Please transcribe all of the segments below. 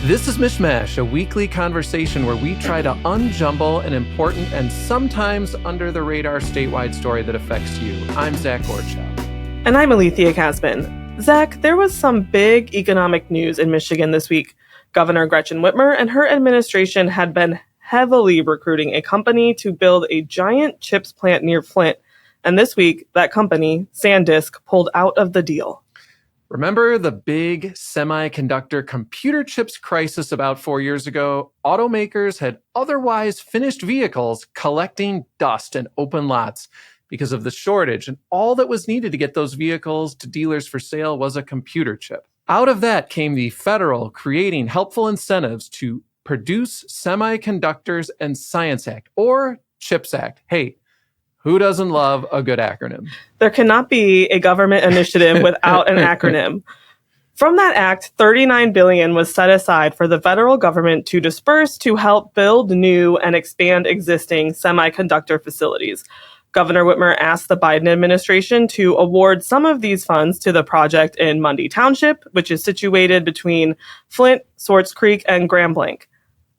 This is MichMash, a weekly conversation where we try to unjumble an important and sometimes under-the-radar statewide story that affects you. I'm Zach Gorchow. And I'm Alethia Kasben. Zach, there was some big economic news in Michigan this week. Governor Gretchen Whitmer and her administration had been heavily recruiting a company to build a giant chips plant near Flint. And this week, that company, SanDisk, pulled out of the deal. Remember the big semiconductor computer chips crisis about 4 years ago? Automakers had otherwise finished vehicles collecting dust in open lots because of the shortage, and all that was needed to get those vehicles to dealers for sale was a computer chip. Out of that came the federal Creating Helpful Incentives to Produce Semiconductors and Science Act, or CHIPS Act. Hey, who doesn't love a good acronym? There cannot be a government initiative without an acronym. From that act, $39 billion was set aside for the federal government to disperse to help build new and expand existing semiconductor facilities. Governor Whitmer asked the Biden administration to award some of these funds to the project in Mundy Township, which is situated between Flint, Swartz Creek, and Grand Blanc.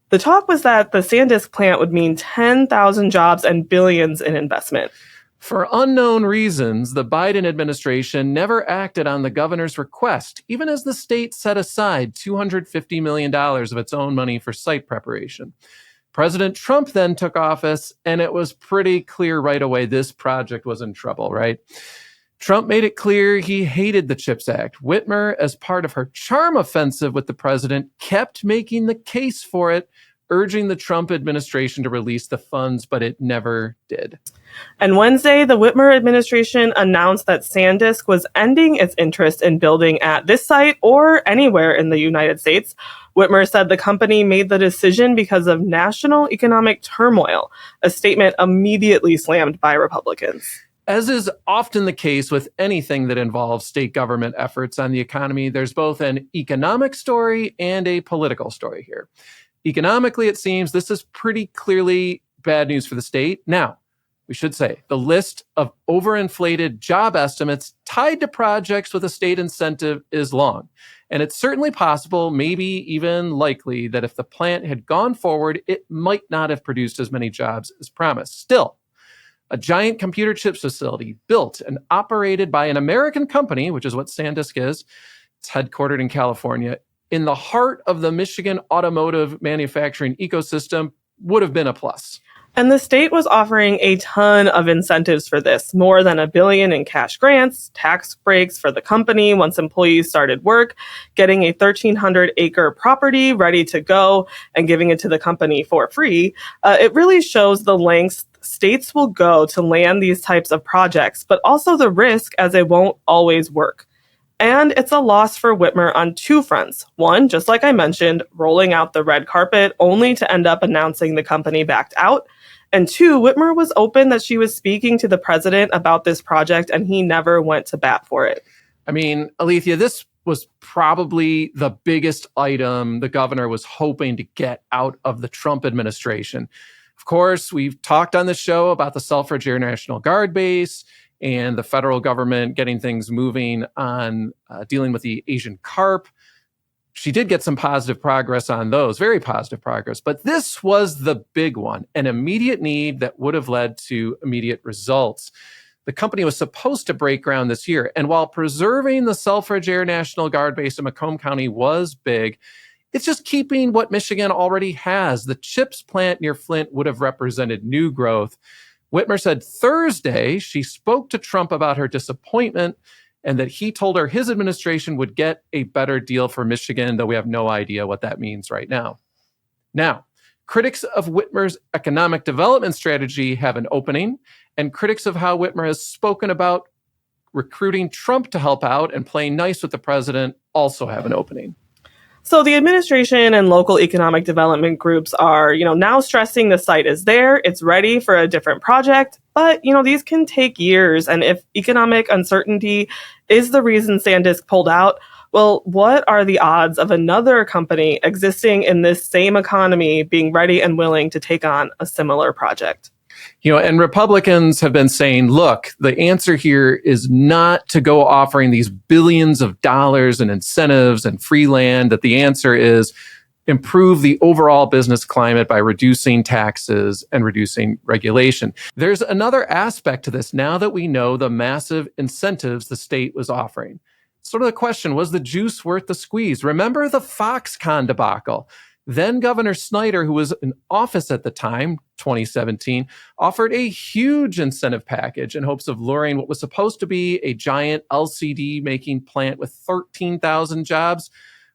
The talk was that the SanDisk plant would mean 10,000 jobs and billions in investment. For unknown reasons, the Biden administration never acted on the governor's request, even as the state set aside $250 million of its own money for site preparation. President Trump then took office, and it was pretty clear right away this project was in trouble, right? Trump made it clear he hated the CHIPS Act. Whitmer, as part of her charm offensive with the president, kept making the case for it, urging the Trump administration to release the funds, but it never did. And Wednesday, the Whitmer administration announced that SanDisk was ending its interest in building at this site or anywhere in the United States. Whitmer said the company made the decision because of national economic turmoil, a statement immediately slammed by Republicans. As is often the case with anything that involves state government efforts on the economy, there's both an economic story and a political story here. Economically, it seems this is pretty clearly bad news for the state. Now, we should say the list of overinflated job estimates tied to projects with a state incentive is long. And it's certainly possible, maybe even likely, that if the plant had gone forward, it might not have produced as many jobs as promised. Still, a giant computer chips facility built and operated by an American company, which is what SanDisk is, it's headquartered in California, in the heart of the Michigan automotive manufacturing ecosystem would have been a plus. And the state was offering a ton of incentives for this, more than $1 billion in cash grants, tax breaks for the company once employees started work, getting a 1,300-acre property ready to go, and giving it to the company for free. It really shows the lengths states will go to land these types of projects, but also the risk as it won't always work. And it's a loss for Whitmer on two fronts. One, just like I mentioned, rolling out the red carpet only to end up announcing the company backed out. And two, Whitmer was open that she was speaking to the president about this project and he never went to bat for it. I mean, Alethia, this was probably the biggest item the governor was hoping to get out of the Trump administration. Of course, we've talked on the show about the Selfridge Air National Guard base and the federal government getting things moving on dealing with the Asian carp. She did get some positive progress on those, very positive progress. But this was the big one, an immediate need that would have led to immediate results. The company was supposed to break ground this year. And while preserving the Selfridge Air National Guard base in Macomb County was big, it's just keeping what Michigan already has. The chips plant near Flint would have represented new growth. Whitmer said Thursday she spoke to Trump about her disappointment and that he told her his administration would get a better deal for Michigan, though we have no idea what that means right now. Now, critics of Whitmer's economic development strategy have an opening, and critics of how Whitmer has spoken about recruiting Trump to help out and playing nice with the president also have an opening. So the administration and local economic development groups are, now stressing the site is there, it's ready for a different project, but, these can take years. And if economic uncertainty is the reason SanDisk pulled out, well, what are the odds of another company existing in this same economy being ready and willing to take on a similar project? And Republicans have been saying, look, the answer here is not to go offering these billions of dollars in incentives and free land, that the answer is improve the overall business climate by reducing taxes and reducing regulation. There's another aspect to this now that we know the massive incentives the state was offering. Sort of the question, was the juice worth the squeeze? Remember the Foxconn debacle? Then Governor Snyder, who was in office at the time, 2017, offered a huge incentive package in hopes of luring what was supposed to be a giant LCD making plant with 13,000 jobs.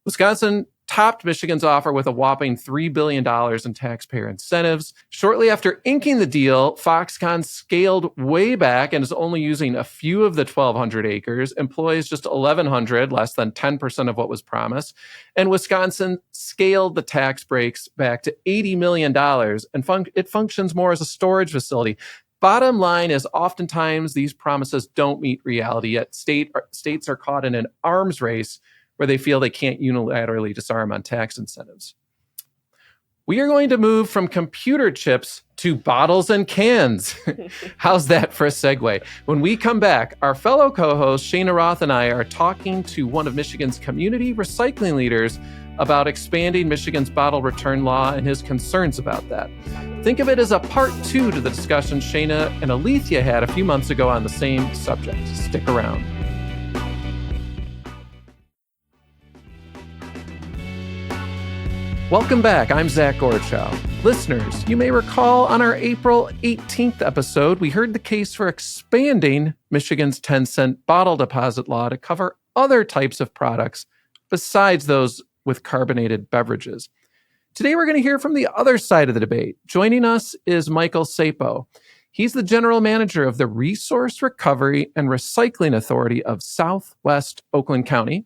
Wisconsin topped Michigan's offer with a whopping $3 billion in taxpayer incentives. Shortly after inking the deal, Foxconn scaled way back and is only using a few of the 1,200 acres, employs just 1,100, less than 10% of what was promised. And Wisconsin scaled the tax breaks back to $80 million, and it functions more as a storage facility. Bottom line is oftentimes these promises don't meet reality, yet states are caught in an arms race where they feel they can't unilaterally disarm on tax incentives. We are going to move from computer chips to bottles and cans. How's that for a segue? When we come back, our fellow co-host Cheyna Roth and I are talking to one of Michigan's community recycling leaders about expanding Michigan's bottle return law and his concerns about that. Think of it as a part 2 to the discussion Cheyna and Alethia had a few months ago on the same subject. Stick around. Welcome back. I'm Zach Gorchow. Listeners, you may recall on our April 18th episode, we heard the case for expanding Michigan's 10-cent bottle deposit law to cover other types of products besides those with carbonated beverages. Today, we're going to hear from the other side of the debate. Joining us is Mike Csapo. He's the general manager of the Resource Recovery and Recycling Authority of Southwest Oakland County.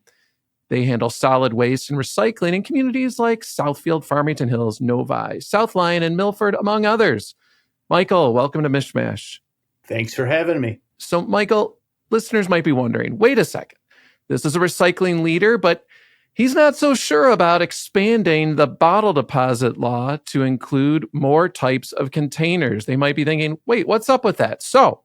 They handle solid waste and recycling in communities like Southfield, Farmington Hills, Novi, South Lyon, and Milford, among others. Michael, welcome to MichMash. Thanks for having me. So, Michael, listeners might be wondering, wait a second. This is a recycling leader, but he's not so sure about expanding the bottle deposit law to include more types of containers. They might be thinking, wait, what's up with that? So,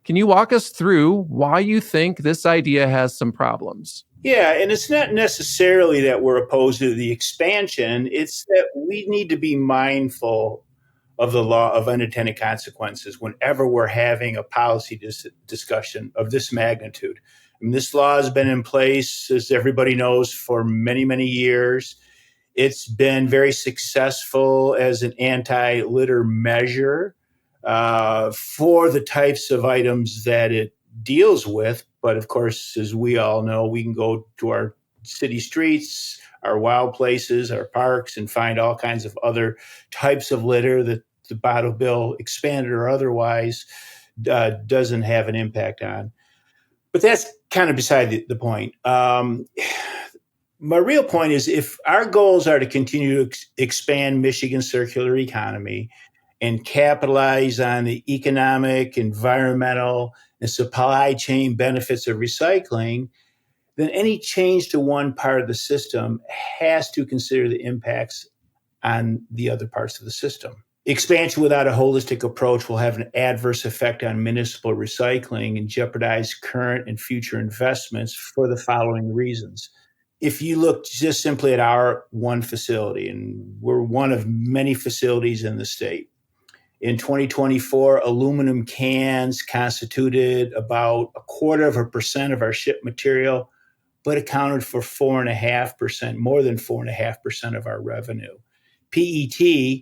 can you walk us through why you think this idea has some problems? Yeah, and it's not necessarily that we're opposed to the expansion. It's that we need to be mindful of the law of unintended consequences whenever we're having a policy discussion of this magnitude. And this law has been in place, as everybody knows, for many, many years. It's been very successful as an anti-litter measure for the types of items that it deals with. But of course, as we all know, we can go to our city streets, our wild places, our parks, and find all kinds of other types of litter that the bottle bill, expanded or otherwise, doesn't have an impact on. But that's kind of beside the point. My real point is, if our goals are to continue to expand Michigan's circular economy and capitalize on the economic, environmental, and supply chain benefits of recycling, then any change to one part of the system has to consider the impacts on the other parts of the system. Expansion without a holistic approach will have an adverse effect on municipal recycling and jeopardize current and future investments for the following reasons. If you look just simply at our one facility, and we're one of many facilities in the state, in 2024, aluminum cans constituted about 0.25% of our shipped material, but accounted for 4.5%, more than 4.5% of our revenue. PET,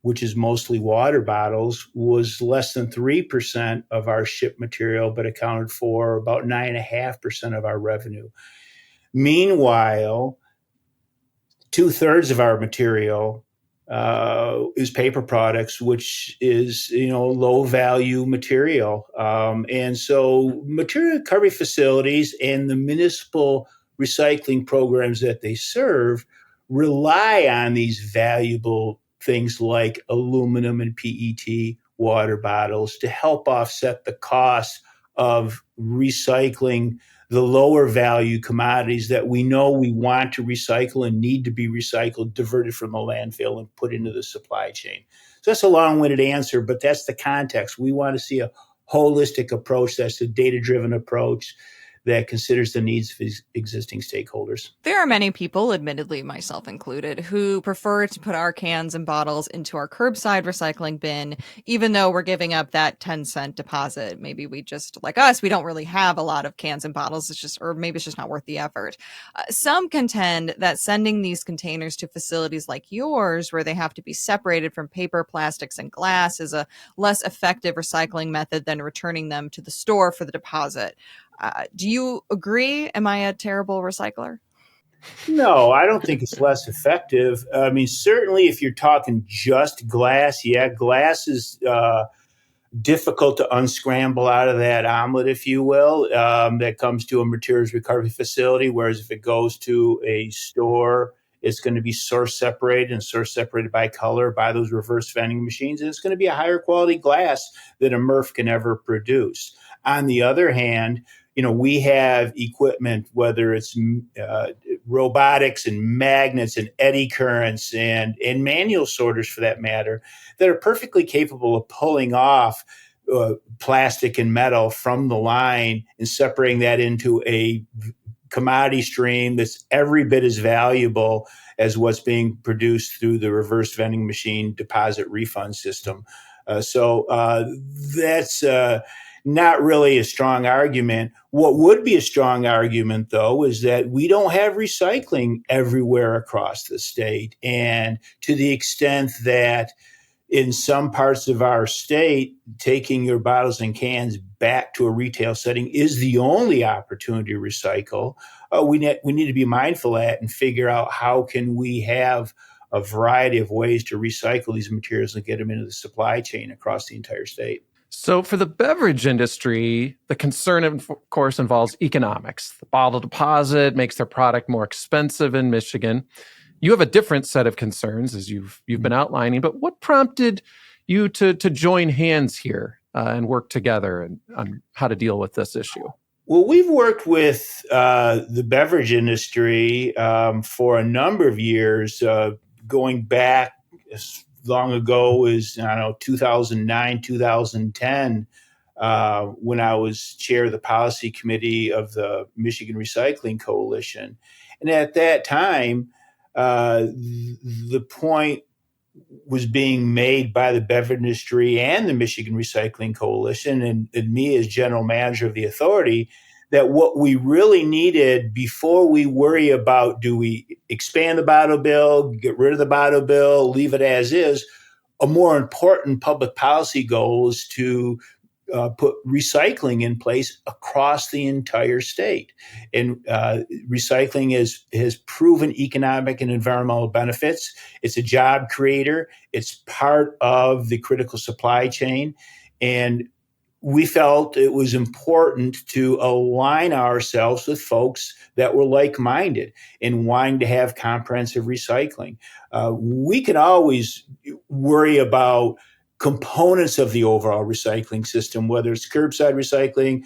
which is mostly water bottles, was less than 3% of our shipped material, but accounted for about 9.5% of our revenue. Meanwhile, 2/3 of our material is paper products, which is, low value material. And so material recovery facilities and the municipal recycling programs that they serve rely on these valuable things like aluminum and PET water bottles to help offset the cost of recycling the lower value commodities that we know we want to recycle and need to be recycled, diverted from the landfill and put into the supply chain. So that's a long-winded answer, but that's the context. We want to see a holistic approach. That's a data-driven approach that considers the needs of existing stakeholders. There are many people, admittedly myself included, who prefer to put our cans and bottles into our curbside recycling bin, even though we're giving up that 10-cent deposit. Maybe we just, like us, we don't really have a lot of cans and bottles. It's just, or maybe it's just not worth the effort. Some contend that sending these containers to facilities like yours, where they have to be separated from paper, plastics, and glass, is a less effective recycling method than returning them to the store for the deposit. Do you agree? Am I a terrible recycler? No, I don't think it's less effective. I mean, certainly if you're talking just glass, glass is difficult to unscramble out of that omelet, if you will, that comes to a materials recovery facility. Whereas if it goes to a store, it's going to be source separated by color by those reverse vending machines. And it's going to be a higher quality glass than a MRF can ever produce. On the other hand, we have equipment, whether it's robotics and magnets and eddy currents and manual sorters for that matter, that are perfectly capable of pulling off plastic and metal from the line and separating that into a commodity stream that's every bit as valuable as what's being produced through the reverse vending machine deposit refund system. So that's not really a strong argument. What would be a strong argument, though, is that we don't have recycling everywhere across the state. And to the extent that in some parts of our state, taking your bottles and cans back to a retail setting is the only opportunity to recycle, we need to be mindful of that and figure out how can we have a variety of ways to recycle these materials and get them into the supply chain across the entire state. So for the beverage industry, the concern, of course, involves economics. The bottle deposit makes their product more expensive in Michigan. You have a different set of concerns, as you've been outlining, but what prompted you to join hands here and work together on how to deal with this issue? Well, we've worked with the beverage industry for a number of years, going back as long ago as, 2009, 2010, when I was chair of the policy committee of the Michigan Recycling Coalition. And at that time, the point was being made by the beverage industry and the Michigan Recycling Coalition and me as general manager of the authority, that what we really needed before we worry about, do we expand the bottle bill, get rid of the bottle bill, leave it as is, a more important public policy goal is to put recycling in place across the entire state. And recycling has proven economic and environmental benefits. It's a job creator. It's part of the critical supply chain. And we felt it was important to align ourselves with folks that were like-minded in wanting to have comprehensive recycling. We can always worry about components of the overall recycling system, whether it's curbside recycling,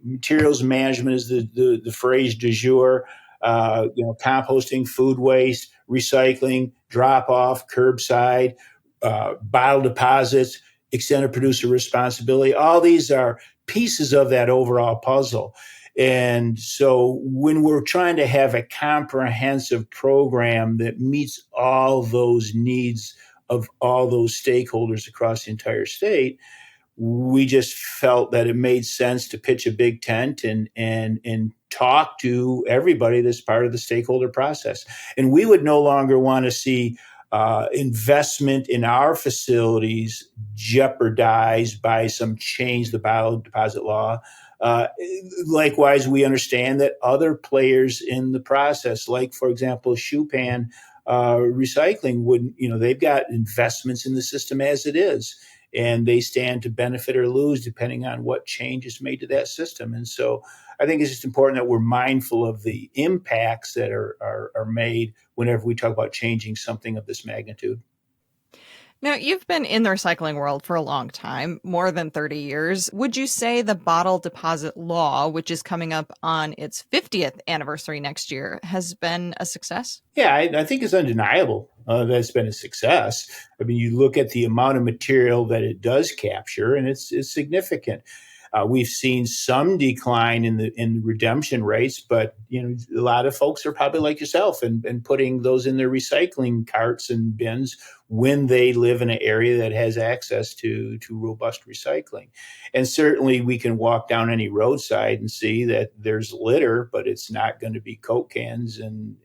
materials management is the phrase du jour, composting, food waste, recycling, drop-off, curbside, bottle deposits, extended producer responsibility. All these are pieces of that overall puzzle. And so when we're trying to have a comprehensive program that meets all those needs of all those stakeholders across the entire state, we just felt that it made sense to pitch a big tent and talk to everybody that's part of the stakeholder process. And we would no longer want to see investment in our facilities jeopardized by some change to the bottle deposit law. Likewise, we understand that other players in the process, like, for example, shoe pan recycling, they've got investments in the system as it is, and they stand to benefit or lose depending on what change is made to that system. And so I think it's just important that we're mindful of the impacts that are made whenever we talk about changing something of this magnitude. Now, you've been in the recycling world for a long time, more than 30 years. Would you say the bottle deposit law, which is coming up on its 50th anniversary next year, has been a success? Yeah, I think it's undeniable that it's been a success. I mean, you look at the amount of material that it does capture, and it's significant. We've seen some decline in the redemption rates, but a lot of folks are probably like yourself and putting those in their recycling carts and bins when they live in an area that has access to robust recycling. And certainly we can walk down any roadside and see that there's litter, but it's not going to be Coke cans and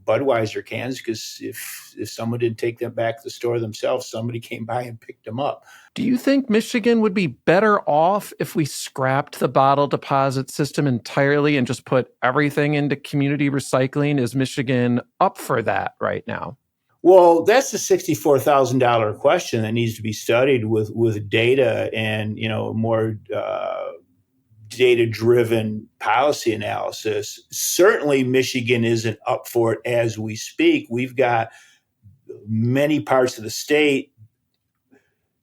Budweiser cans, because if someone didn't take them back to the store themselves, somebody came by and picked them up. Do you think Michigan would be better off if we scrapped the bottle deposit system entirely and just put everything into community recycling? Is Michigan up for that right now? Well, that's the $64,000 question that needs to be studied with data and more data-driven policy analysis. Certainly, Michigan isn't up for it as we speak. We've got many parts of the state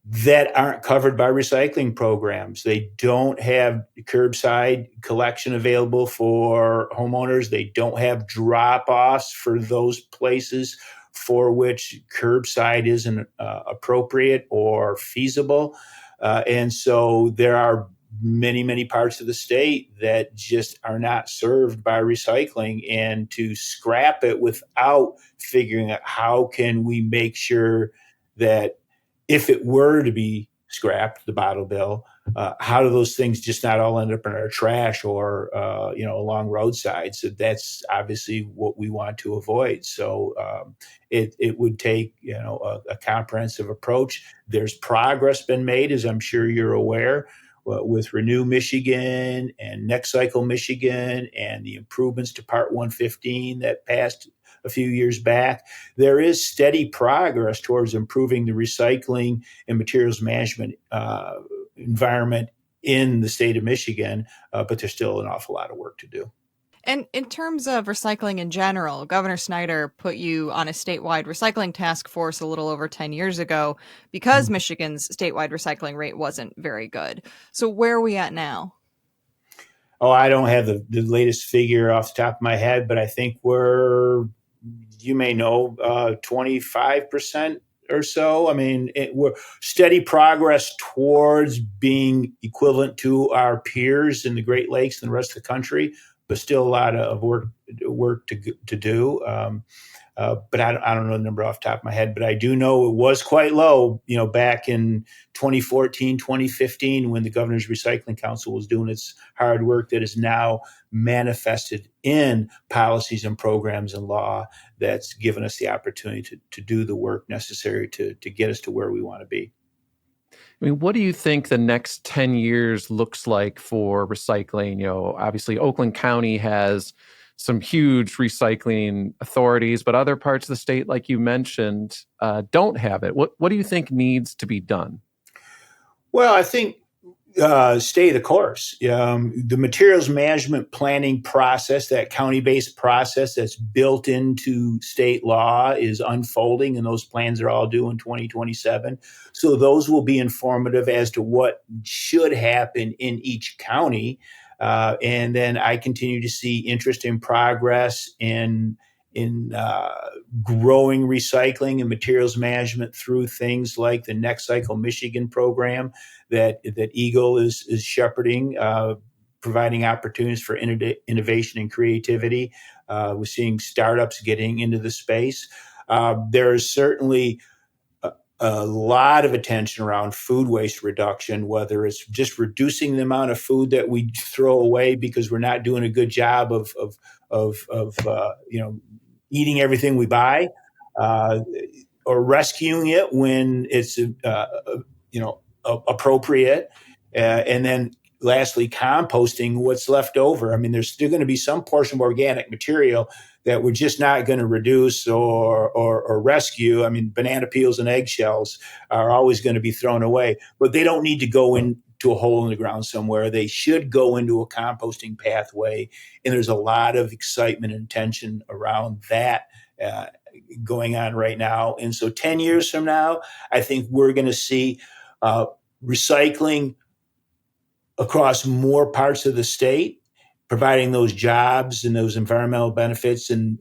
that aren't covered by recycling programs. They don't have curbside collection available for homeowners. They don't have drop-offs for those places for which curbside isn't appropriate or feasible. And so there are many parts of the state that just are not served by recycling. And to scrap it without figuring out how can we make sure that if it were to be scrapped, the bottle bill, how do those things just not all end up in our trash or along roadsides? So that's obviously what we want to avoid. So it would take a comprehensive approach. There's progress been made, as I'm sure you're aware, with Renew Michigan and Next Cycle Michigan and the improvements to Part 115 that passed a few years back. There is steady progress towards improving the recycling and materials management environment in the state of Michigan, but there's still an awful lot of work to do. And in terms of recycling in general, Governor Snyder put you on a statewide recycling task force a little over 10 years ago because Michigan's statewide recycling rate wasn't very good. So where are we at now? Oh, I don't have the latest figure off the top of my head, but I think we're, 25% or so. I mean, we're steady progress towards being equivalent to our peers in the Great Lakes and the rest of the country, but still a lot of work to do. But I don't know the number off the top of my head, but I do know it was quite low, back in 2014, 2015, when the Governor's Recycling Council was doing its hard work that is now manifested in policies and programs and law that's given us the opportunity to do the work necessary to get us to where we want to be. I mean, what do you think the next 10 years looks like for recycling? Obviously, Oakland County has some huge recycling authorities, but other parts of the state, like you mentioned, don't have it. What do you think needs to be done? Well, I think stay the course. The materials management planning process, that county-based process that's built into state law, is unfolding, and those plans are all due in 2027. So those will be informative as to what should happen in each county. And then I continue to see interesting progress in growing recycling and materials management through things like the Next Cycle Michigan program that Eagle is shepherding, providing opportunities for innovation and creativity. We're seeing startups getting into the space. There is certainly a lot of attention around food waste reduction, whether it's just reducing the amount of food that we throw away because we're not doing a good job of eating everything we buy, or rescuing it when it's appropriate, and then lastly, composting what's left over. I mean, there's still going to be some portion of organic material that we're just not going to reduce or rescue. I mean, banana peels and eggshells are always going to be thrown away, but they don't need to go into a hole in the ground somewhere. They should go into a composting pathway. And there's a lot of excitement and tension around that going on right now. And so 10 years from now, I think we're going to see recycling across more parts of the state, providing those jobs and those environmental benefits and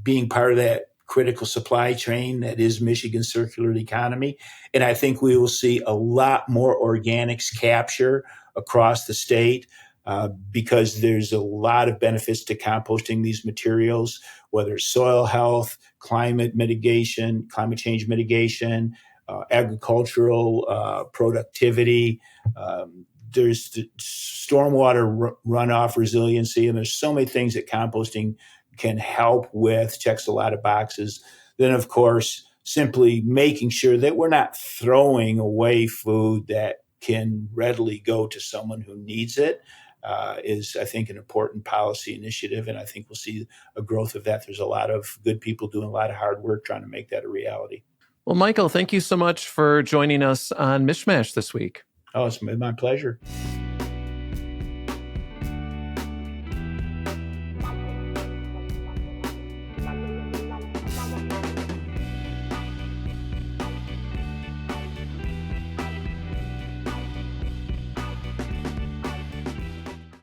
being part of that critical supply chain that is Michigan's circular economy. And I think we will see a lot more organics capture across the state because there's a lot of benefits to composting these materials, whether it's soil health, climate change mitigation, agricultural productivity. There's the stormwater runoff resiliency, and there's so many things that composting can help with, checks a lot of boxes. Then, of course, simply making sure that we're not throwing away food that can readily go to someone who needs it is, I think, an important policy initiative. And I think we'll see a growth of that. There's a lot of good people doing a lot of hard work trying to make that a reality. Well, Michael, thank you so much for joining us on MichMash this week. Oh, it's my pleasure.